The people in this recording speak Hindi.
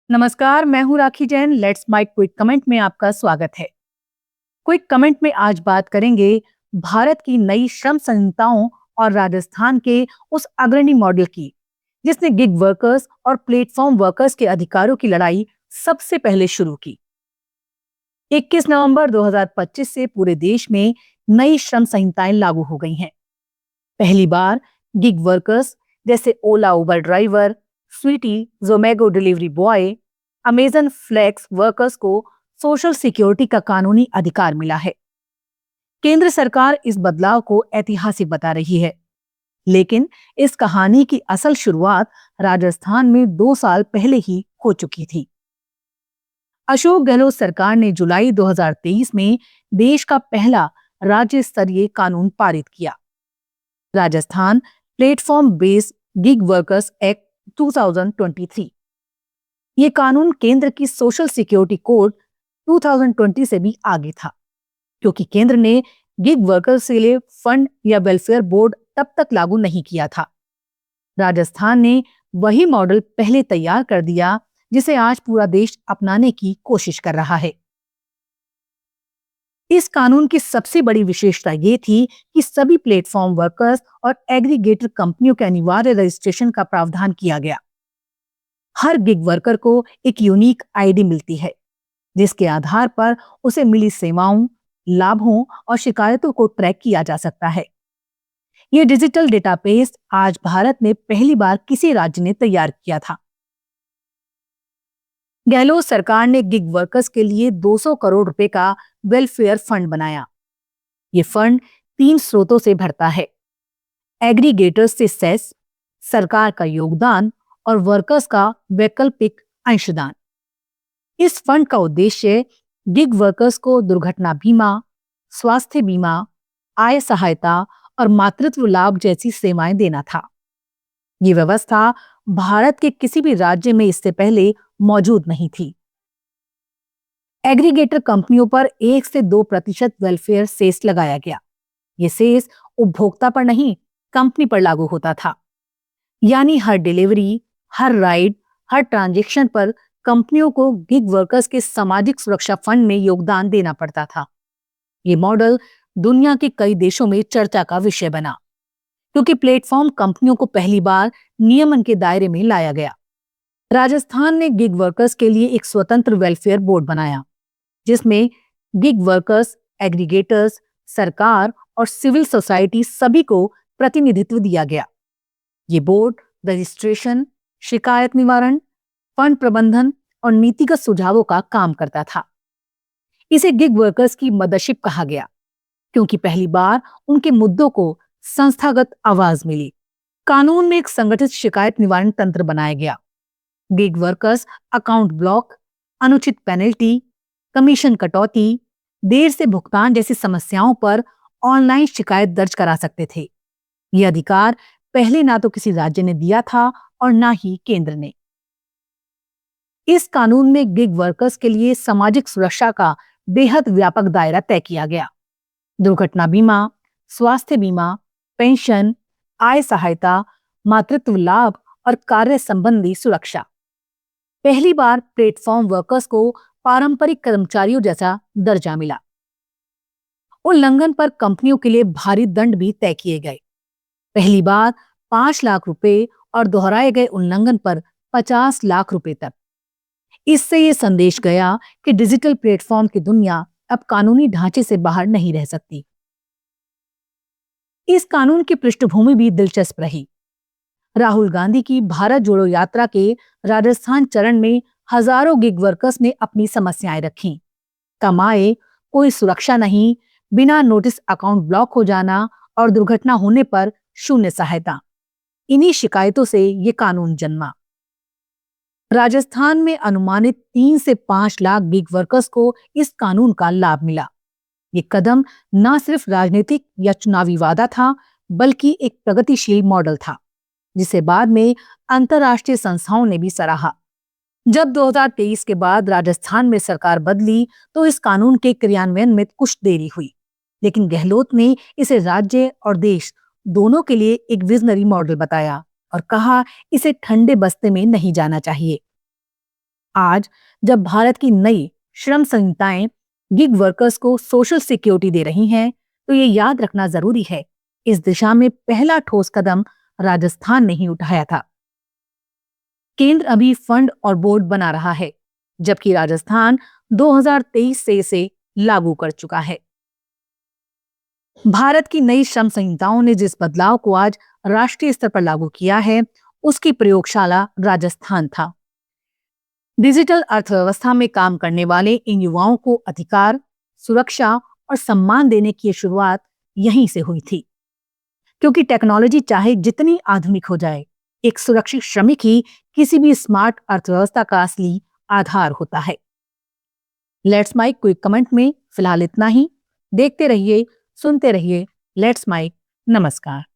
नमस्कार, मैं हूँ Rakhi Jain. Let's my quick comment में आपका स्वागत है। क्विक कमेंट में आज बात करेंगे भारत की नई श्रम संहिताओं और राजस्थान के उस अग्रणी मॉडल की जिसने गिग वर्कर्स और प्लेटफॉर्म वर्कर्स के अधिकारों की लड़ाई सबसे पहले शुरू की। 21 नवंबर 2025 से पूरे देश में नई श्रम संहिताएं लागू हो गई हैं। पहली बार गिग वर्कर्स जैसे ओला उबर ड्राइवर, स्वीटी Zomato delivery boy, Amazon Flex workers को सोशल सिक्योरिटी का कानूनी अधिकार मिला है। केंद्र सरकार इस बदलाव को ऐतिहासिक बता रही है, लेकिन इस कहानी की असल शुरुआत राजस्थान में 2 साल पहले ही हो चुकी थी। अशोक गहलोत सरकार ने जुलाई 2023 में देश का पहला राज्य स्तरीय कानून पारित किया, Rajasthan platform based gig workers act 2023। ये कानून केंद्र की सोशल सिक्योरिटी कोड 2020 से भी आगे था, क्योंकि केंद्र ने गिग वर्कर्स के लिए फंड या वेलफेयर बोर्ड तब तक लागू नहीं किया था। राजस्थान ने वही मॉडल पहले तैयार कर दिया जिसे आज पूरा देश अपनाने की कोशिश कर रहा है। इस कानून की सबसे बड़ी विशेषता ये थी कि सभी प्लेटफॉर्म वर्कर्स और एग्रीगेटर कंपनियों के अनिवार्य रजिस्ट्रेशन का प्रावधान किया गया। हर गिग वर्कर को एक यूनिक आईडी मिलती है, जिसके आधार पर उसे मिली सेवाओं, लाभों और शिकायतों को ट्रैक किया जा सकता है। ये डिजिटल डेटाबेस आज भारत में पहली बार किसी राज्य ने तैयार किया था। गहलोत सरकार ने गिग वर्कर्स के लिए 200 करोड़ रुपए का वेलफेयर फंड बनाया। ये फंड 3 स्रोतों से भरता है: एग्रीगेटर्स से सेस, सरकार का योगदान और वर्कर्स का वैकल्पिक अंशदान। इस फंड का उद्देश्य गिग वर्कर्स को दुर्घटना बीमा, स्वास्थ्य बीमा, आय सहायता और मातृत्व लाभ जैसी सेवाएं देना था। ये व्यवस्था भारत के किसी भी राज्य में इससे पहले मौजूद नहीं थी। एग्रीगेटर कंपनियों पर 1 से 2% वेलफेयर सेस लगाया गया। ये सेस उपभोक्ता पर नहीं, कंपनी पर लागू होता था। यानी हर डिलीवरी, हर राइड, हर ट्रांजैक्शन पर कंपनियों को गिग वर्कर्स के सामाजिक सुरक्षा फंड में योगदान देना पड़ता था। ये मॉडल दुनिया के कई देशों में चर्चा का विषय बना, क्योंकि प्लेटफॉर्म कंपनियों को पहली बार नियमन के दायरे में लाया गया। राजस्थान ने गिग वर्कर्स के लिए एक स्वतंत्र वेलफेयर बोर्ड बनाया, जिसमें गिग वर्कर्स, एग्रीगेटर्स, सरकार और सिविल सोसाइटी सभी को प्रतिनिधित्व दिया गया। ये बोर्ड रजिस्ट्रेशन, शिकायत निवारण, फंड प्रबंधन और नीतिगत सुझावों का काम करता था। इसे गिग वर्कर्स की मदरशिप कहा गया, क्योंकि पहली बार उनके मुद्दों को संस्थागत आवाज मिली। कानून में एक संगठित शिकायत निवारण तंत्र बनाया गया। गिग वर्कर्स अकाउंट ब्लॉक, अनुचित पेनल्टी, कमीशन कटौती, देर से भुगतान जैसी समस्याओं पर ऑनलाइन शिकायत दर्ज करा सकते थे। यह अधिकार पहले ना तो किसी राज्य ने दिया था और ना ही केंद्र ने। इस कानून में गिग वर्कर्स के लिए सामाजिक सुरक्षा का बेहद व्यापक दायरा तय किया गया। दुर्घटना बीमा, स्वास्थ्य बीमा, पेंशन, आय सहायता, मातृत्व लाभ और कार्य संबंधी सुरक्षा। पहली बार प्लेटफॉर्म वर्कर्स को पारंपरिक कर्मचारियों जैसा दर्जा मिला। उल्लंघन पर कंपनियों के लिए भारी दंड भी तय किए गए। पहली बार 5 लाख रुपए और दोहराए गए उल्लंघन पर 50 लाख रुपए तक। इससे ये संदेश गया कि डिजिटल प्लेटफॉर्म की दुनिया अब कानूनी ढांचे से बाहर नहीं रह सकती। इस कानून की पृष्ठभूमि भी दिलचस्प रही। राहुल गांधी की भारत जोड़ो यात्रा के राजस्थान चरण में हजारों गिग वर्कर्स ने अपनी समस्याएं रखीं। कम आय, कोई सुरक्षा नहीं, बिना नोटिस अकाउंट ब्लॉक हो जाना और दुर्घटना होने पर शून्य सहायता। इन्हीं शिकायतों से ये कानून जन्मा। राजस्थान में अनुमानित 3 से 5 लाख गिग वर्कर्स को इस कानून का लाभ मिला। ये कदम न सिर्फ राजनीतिक या चुनावी वादा था, बल्कि एक प्रगतिशील मॉडल था, जिसे बाद में अंतर्राष्ट्रीय संस्थाओं ने भी सराहा। जब 2023 के बाद राजस्थान में सरकार बदली तो इस कानून के क्रियान्वयन में कुछ देरी हुई, लेकिन गहलोत ने इसे राज्य और देश दोनों के लिए एक विजनरी मॉडल बताया और कहा इसे ठंडे बस्ते में नहीं जाना चाहिए। आज जब भारत की नई श्रम संहिताएं गिग वर्कर्स को सोशल सिक्योरिटी दे रही हैं, तो ये याद रखना जरूरी है, इस दिशा में पहला ठोस कदम राजस्थान ने ही उठाया था। केंद्र अभी फंड और बोर्ड बना रहा है, जबकि राजस्थान 2023 से इसे लागू कर चुका है। भारत की नई श्रम संहिताओं ने जिस बदलाव को आज राष्ट्रीय स्तर पर लागू किया है, उसकी प्रयोगशाला राजस्थान था। डिजिटल अर्थव्यवस्था में काम करने वाले इन युवाओं को अधिकार, सुरक्षा और सम्मान देने की शुरुआत यहीं से हुई थी। क्योंकि टेक्नोलॉजी चाहे जितनी आधुनिक हो जाए, एक सुरक्षित श्रमिक ही किसी भी स्मार्ट अर्थव्यवस्था का असली आधार होता है। लेट्स माइक क्विक कमेंट में फिलहाल इतना ही। देखते रहिए, सुनते रहिए लेट्स माइक। नमस्कार।